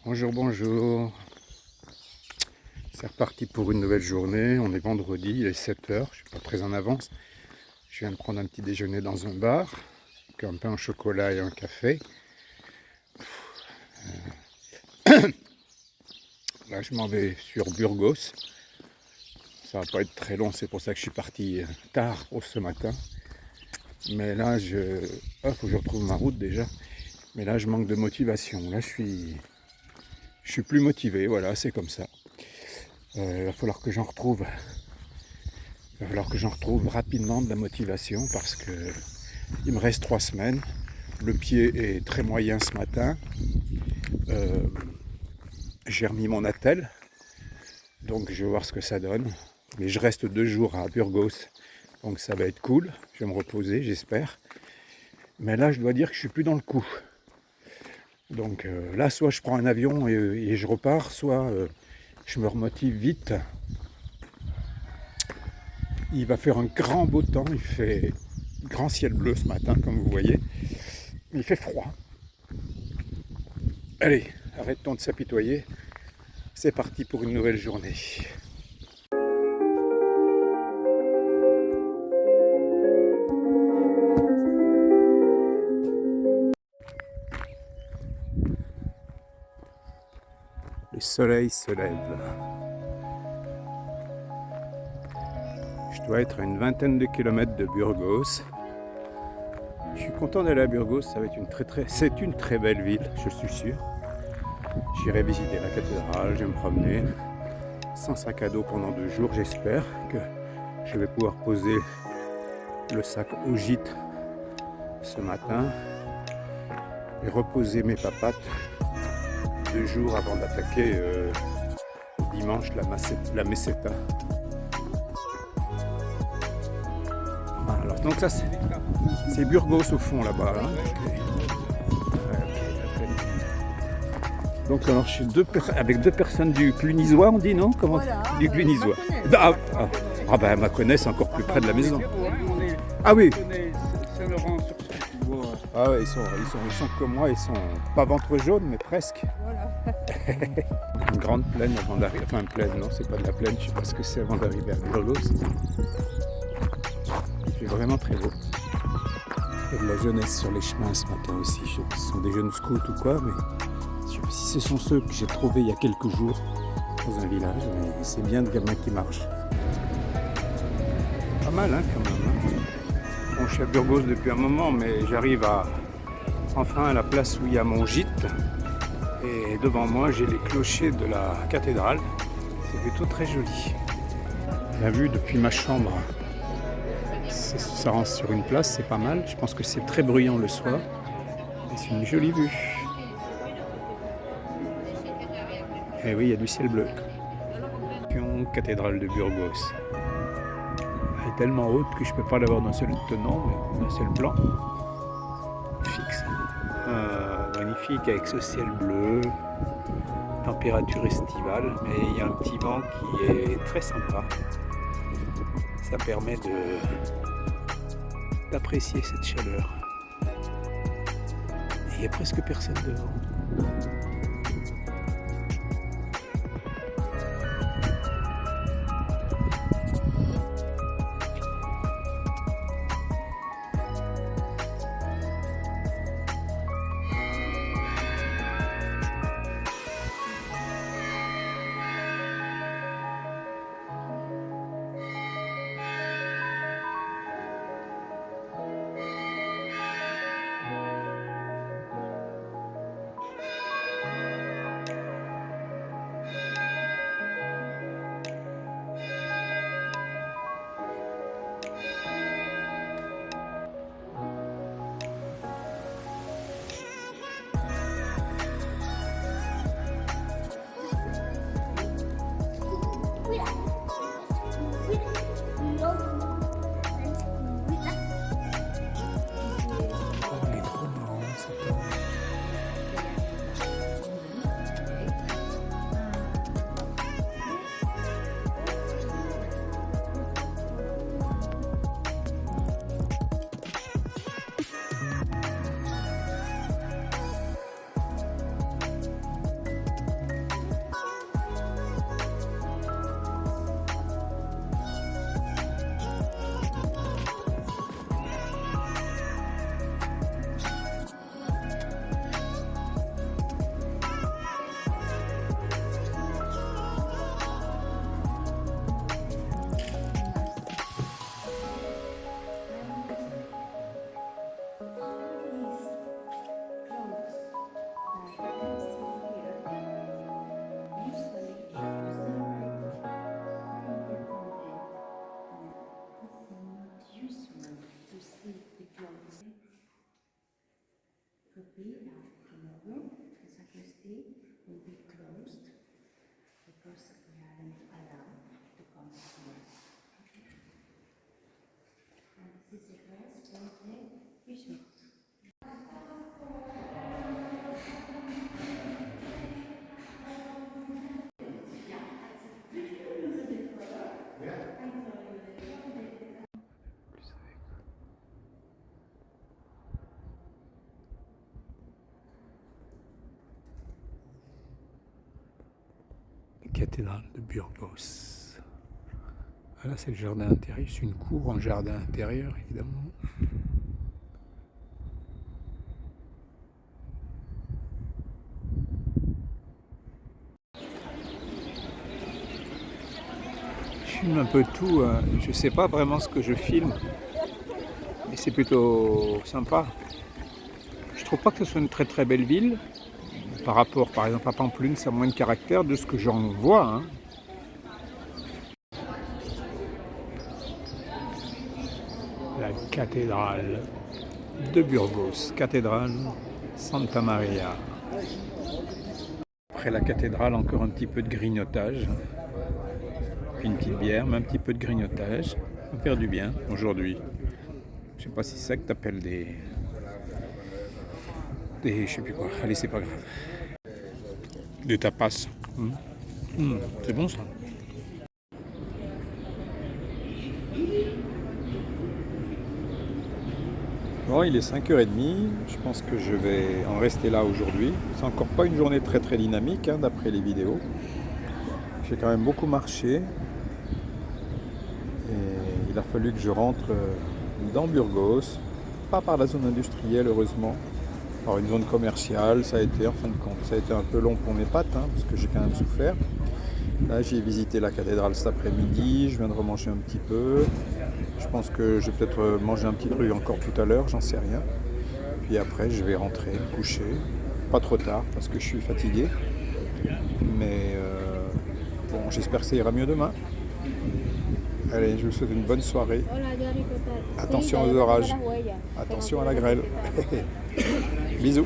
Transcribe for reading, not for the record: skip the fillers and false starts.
Bonjour, bonjour. C'est reparti pour une nouvelle journée. On est vendredi, il est 7 h. Je suis pas très en avance. Je viens de prendre un petit déjeuner dans un bar, avec un pain au chocolat et un café. Là, je m'en vais sur Burgos. Ça va pas être très long, c'est pour ça que je suis parti tard ce matin. Mais là, faut que je retrouve ma route déjà. Mais là, je manque de motivation. Là, je suis plus motivé. Voilà, c'est comme ça. Il va falloir que j'en retrouve. Il va falloir que j'en retrouve rapidement de la motivation parce que il me reste 3 semaines. Le pied est très moyen ce matin. J'ai remis mon attelle, donc je vais voir ce que ça donne. Mais je reste 2 jours à Burgos, donc ça va être cool. Je vais me reposer, j'espère. Mais là, je dois dire que je suis plus dans le coup. Donc là, soit je prends un avion et je repars, soit je me remotive vite. Il va faire un grand beau temps, il fait grand ciel bleu ce matin, comme vous voyez. Mais il fait froid. Allez, arrêtons de s'apitoyer. C'est parti pour une nouvelle journée. Le soleil se lève. Je dois être à une vingtaine de kilomètres de Burgos. Je suis content d'aller à Burgos, ça va être c'est une très belle ville, je suis sûr. J'irai visiter la cathédrale, je vais me promener sans sac à dos pendant 2 jours. J'espère que je vais pouvoir poser le sac au gîte ce matin et reposer mes papates 2 jours avant d'attaquer dimanche la meseta. Alors, donc ça c'est Burgos au fond là-bas. Hein. Donc alors je suis avec 2 personnes du Clunisois, on dit non? Comment voilà, du Clunisois. Ben elle m'a connaisse encore plus près de la maison. Ah oui. Ah ouais, ils sont comme moi, ils sont pas ventre jaune mais presque. Voilà. Une grande plaine avant d'arriver. Enfin une plaine, non, c'est pas de la plaine, je sais pas ce que c'est avant d'arriver à Burgos. Il fait vraiment très beau. Il y a de la jeunesse sur les chemins ce matin aussi. Je sais pas si ce sont des jeunes scouts ou quoi, mais je sais pas si ce sont ceux que j'ai trouvés il y a quelques jours dans un village, mais c'est bien de gamins qui marchent. Pas mal, hein, quand même. Hein. Bon, je suis à Burgos depuis un moment, mais j'arrive enfin à la place où il y a mon gîte. Et devant moi, j'ai les clochers de la cathédrale. C'est plutôt très joli. La vue depuis ma chambre, ça rend sur une place, c'est pas mal. Je pense que c'est très bruyant le soir. Et c'est une jolie vue. Et oui, il y a du ciel bleu. Cathédrale de Burgos. Elle est tellement haute que je ne peux pas l'avoir d'un seul tenant, mais d'un seul plan. Fixe. Magnifique avec ce ciel bleu. Température estivale, mais il y a un petit vent qui est très sympa. Ça permet d'apprécier cette chaleur. Et il n'y a presque personne devant. cathédrale de Burgos. Là, c'est le jardin intérieur. C'est une cour en jardin intérieur, évidemment. Je filme un peu tout. Je ne sais pas vraiment ce que je filme, mais c'est plutôt sympa. Je trouve pas que ce soit une très très belle ville. Par rapport, par exemple, à Pampelune, ça a moins de caractère de ce que j'en vois. Hein. La cathédrale de Burgos, cathédrale Santa Maria. Après la cathédrale, encore un petit peu de grignotage. Puis une petite bière, mais un petit peu de grignotage. Ça va faire du bien aujourd'hui. Je sais pas si c'est ça que t'appelles des... Je sais plus quoi. Allez, c'est pas grave. Des tapas. C'est bon ça. Bon, il est 5h30. Je pense que je vais en rester là aujourd'hui. C'est encore pas une journée très très dynamique hein, d'après les vidéos. J'ai quand même beaucoup marché. Et il a fallu que je rentre dans Burgos. Pas par la zone industrielle heureusement. Par une zone commerciale, ça a été en fin de compte. Ça a été un peu long pour mes pattes, hein, parce que j'ai quand même souffert. Là, j'ai visité la cathédrale cet après-midi, je viens de remanger un petit peu. Je pense que je vais peut-être manger un petit truc encore tout à l'heure, j'en sais rien. Puis après, je vais rentrer, me coucher. Pas trop tard, parce que je suis fatigué. Mais bon, j'espère que ça ira mieux demain. Allez, je vous souhaite une bonne soirée. Attention aux orages. Attention à la grêle. Bisous.